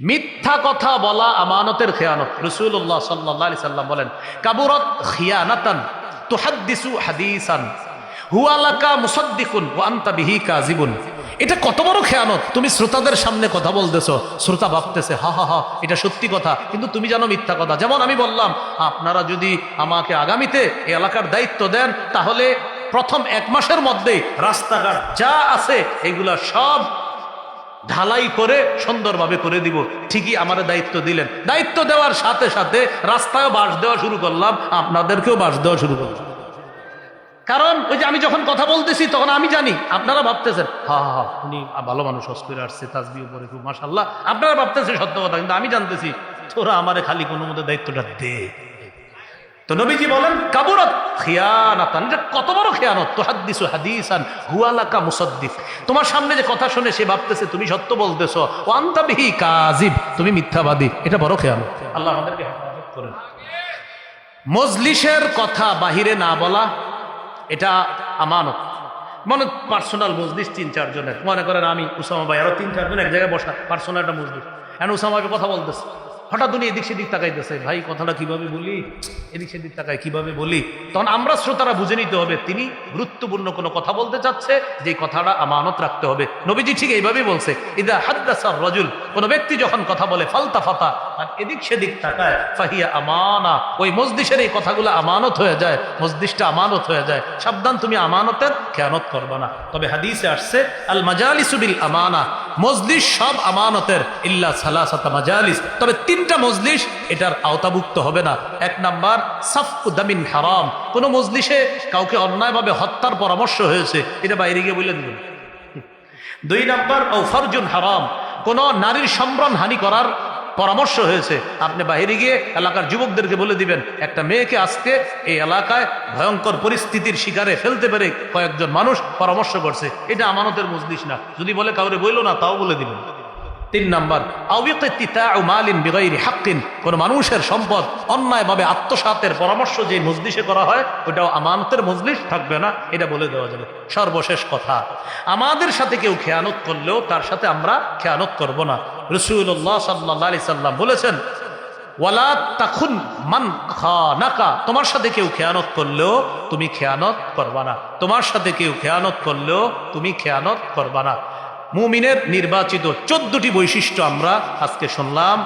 মিথ্যা কথা বলা আমানতের খেয়ানত। রাসূলুল্লাহ সাল্লাল্লাহু আলাইহি সাল্লাম বলেন, কাবুরাত খিয়ানাতান তুহাদ্দিসু হাদিসান হুয়া লাকা মুসাদ্দিকুন ওয়া আনতা বিহি কাযিবুন। এটা কত বড় খেয়ানত! তুমি শ্রোতাদের সামনে কথা বলতেছো, শ্রোতা ভাবতেছে হা হা হা এটা সত্যি কথা, কিন্তু তুমি জানো মিথ্যা কথা। যেমন আমি বললাম, আপনারা যদি আমাকে আগামীতে এই এলাকার দায়িত্ব দেন, তাহলে প্রথম 1 মাসের মধ্যেই রাস্তাঘাট যা আছে এগুলা সব ঢালাই করে সুন্দরভাবে করে দিব। ঠিকই আমার দায়িত্ব দিলেন, দায়িত্ব দেওয়ার সাথে সাথে রাস্তায় বাঁশ দেওয়া শুরু করলাম, আপনাদেরকেও বাঁশ দেওয়া শুরু করলাম। কারণ ওই যে আমি যখন কথা বলতেছি তখন আমি জানি আপনারা ভাবতেছেন হা হা উনি ভালো মানুষ, হজ করে আসছে, তাসবিহ পড়ে খুব মাশাআল্লাহ, আপনারা ভাবতেছেন সত্য কথা, কিন্তু আমি জানতেছি তোরা আমারে খালি কোনো মতো দায়িত্বটা দে। তো নবীজি বলেন কাবুরাত খিয়ানাতান, এটা কত বড় খেয়ানত। তুহাদ্দিসু হাদিসান হুয়া লাকা মুসাদ্দিক, তোমার সামনে যে কথা শুনে সে ভাবতেছে তুমি সত্য বলতেছো, ওয়া আনতা বিহি কাযিব, তুমি মিথ্যাবাদী, এটা বড় খেয়ানত। আল্লাহ আমাদেরকে হেফাজত করেন। মজলিসের কথা বাহিরে না বলা, এটা আমানত। মনে পার্সোনাল মজলিস 3-4 জনের, মনে করেন আমি উসামা ভাই আরো 3-4 জন এক জায়গায় বসা, পার্সোনাল একটা মজলিস, এখন উসামা ভাই কথা বলতেছে, হঠাৎ উনি এদিক সেদিক তাকাইতেছে, ভাই কথাটা কিভাবে বলি, এদিক সেদিক তাকাই কিভাবে বলি। তখন আমরা শ্রোতারা বুঝে নিতে হবে তিনি গুরুত্বপূর্ণ কোনো কথা বলতে চাচ্ছে, যে কথাটা আমানত রাখতে হবে। নবীজি ঠিক এইভাবেই বলছে, ইদা হাদ্দাসার রাজুল, কোনো ব্যক্তি যখন কথা বলে ফালতাফাতা, আর এদিক সেদিক তাকায়, ফাহিয়া আমানা, ওই মজলিসের এই কথাগুলো আমানত হয়ে যায়, মজলিসটা আমানত হয়ে যায়। সাবধান, তুমি আমানতের খেয়ানত করবে না। তবে হাদিসে আসছে আল মাজালিসু বিল আমানা, মজলিস সব আমানতের, ইল্লা সালাসাতা মাজালিস, তবে 3টা মজলিস এটার আওতাভুক্ত হবে না। 1 নাম্বার সাফকু দামিন হারাম, কোন মজলিসে কাউকে অন্যায়ভাবে হত্যার পরামর্শ হয়েছে, এটা বাইরে গিয়ে বলে দিবেন। 2 নাম্বার ও ফারজুন হারাম, কোন নারীর সম্ভ্রম হানি করার পরামর্শ হয়েছে, আপনি বাইরে গিয়ে এলাকার যুবকদেরকে বলে দিবেন একটা মেয়েকে আজকে এই এলাকায় ভয়ঙ্কর পরিস্থিতির শিকারে ফেলতে পারে কয়েকজন মানুষ পরামর্শ করছে, এটা আমানতের মজলিস না। যদি বলে কাউরে বইল না, তাও বলে দিবেন। 3 নাম্বার আউইকিতিতাউ মালিন বিগাইরি হাক্কিন, কোন মানুষের সম্পদ অন্যায়ভাবে আত্মসাতের পরামর্শ যে মজলিসে করা হয়, ওটাও আমানতের মজলিস থাকবে না, এটা বলে দেওয়া যাবে। সর্বশেষ কথা, আমাদের সাথে কেউ খেয়ানত করলেও তার সাথে আমরা খেয়ানত করব না। রাসূলুল্লাহ সাল্লাল্লাহু আলাইহি সাল্লাম বলেছেন, ওয়ালা তাখুন মান খানাকা, তোমার সাথে কেউ খেয়ানত করলেও তুমি খেয়ানত করবা না, তোমার সাথে কেউ খেয়ানত করলেও তুমি খেয়ানত করবা না। মুমিনের নির্বাচিত 14টি বৈশিষ্ট্য আমরা আজকে শুনলাম।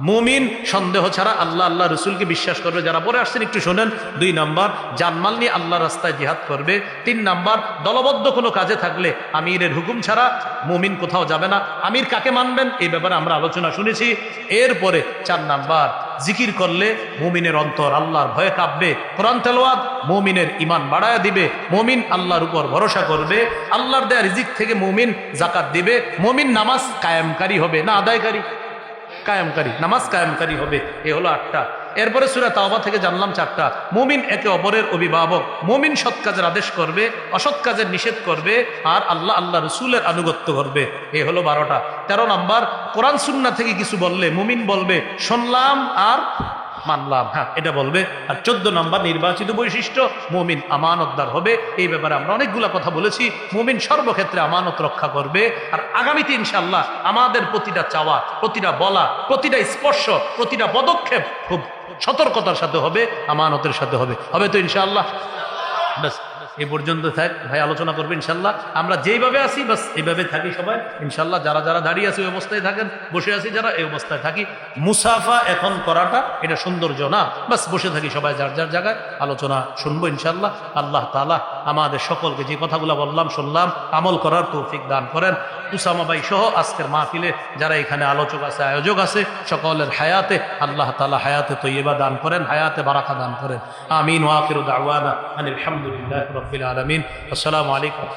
মুমিন সন্দেহ ছাড়া আল্লাহ আল্লাহ রসুলকে বিশ্বাস করবে, যারা পরে আসছেন একটু শোনেন। 2 নাম্বার জানমাল নিয়ে আল্লাহ রাস্তায় জিহাদ করবে। 3 নাম্বার দলবদ্ধ কোনো কাজে থাকলে আমিরের হুকুম ছাড়া মুমিন কোথাও যাবে না। আমির কাকে মানবেন এই ব্যাপারে আমরা আলোচনা শুনেছি। এরপরে 4 নাম্বার জিকির করলে মুমিনের অন্তর আল্লাহর ভয়ে কাঁপবে। কোরআন তেলাওয়াত মুমিনের ঈমান বাড়ায়া দিবে। মুমিন আল্লাহর উপর ভরসা করবে। আল্লাহর দেয়া রিজিক থেকে মুমিন যাকাত দিবে। মুমিন নামাজ কায়েমকারী হবে, না আদায়কারী, কায়েমকারী, নামাজ কায়েমকারী হবে। এ হলো 8টা। এরপরে সূরা তাওবা থেকে জানলাম 4টা। মুমিন একে অপরের অভিভাবক, মুমিন সৎ কাজের আদেশ করবে, অসৎ কাজের নিষেধ করবে, আর আল্লাহ আল্লাহ রসুলের আনুগত্য করবে। এ হলো 12টা। 13 নাম্বার কোরআন সুন্নাহ থেকে কিছু বললে মুমিন বলবে শুনলাম আর মানলাম, হ্যাঁ এটা বলবে। আর 14 নাম্বার নির্বাচিত বৈশিষ্ট্য, মুমিন আমানতদার হবে। এই ব্যাপারে আমরা অনেকগুলা কথা বলেছি। মুমিন সর্বক্ষেত্রে আমানত রক্ষা করবে। আর আগামীতে ইনশাআল্লাহ আমাদের প্রতিটা চাওয়া, প্রতিটা বলা, প্রতিটা স্পর্শ, প্রতিটা পদক্ষেপ খুব সতর্কতার সাথে হবে, আমানতের সাথে হবে। হবে তো ইনশাআল্লাহ? ব্যাস এই পর্যন্ত থাক, ভাই আলোচনা করবে ইনশাল্লাহ। আমরা যেইভাবে আছি বাস এইভাবে থাকি সবাই ইনশাল্লাহ। যারা যারা দাঁড়িয়ে আছি ওই অবস্থায় থাকেন, বসে আছি যারা এই অবস্থায় থাকি। মুসাফা এখন করাটা এটা সৌন্দর্য না, বাস বসে থাকি সবাই যার যার জায়গায়, আলোচনা শুনবো ইনশাল্লাহ। আল্লাহ তাআলা আমাদের সকলকে যে কথাগুলো বললাম শুনলাম আমল করার তৌফিক দান করেন। উসামা ভাই সহ আজকের মাহফিলে যারা এখানে আলোচক আছে, আয়োজক আছে, সকলের হায়াতে আল্লাহ তাআলা হায়াতে তৈয়বা দান করেন, হায়াতে বারাকা দান করেন। আমিন। ওয়া আখিরু দাওয়ানা আনিল হামদুলিল্লাহি রাব্বিল আলামিন। আসসালামু আলাইকুম।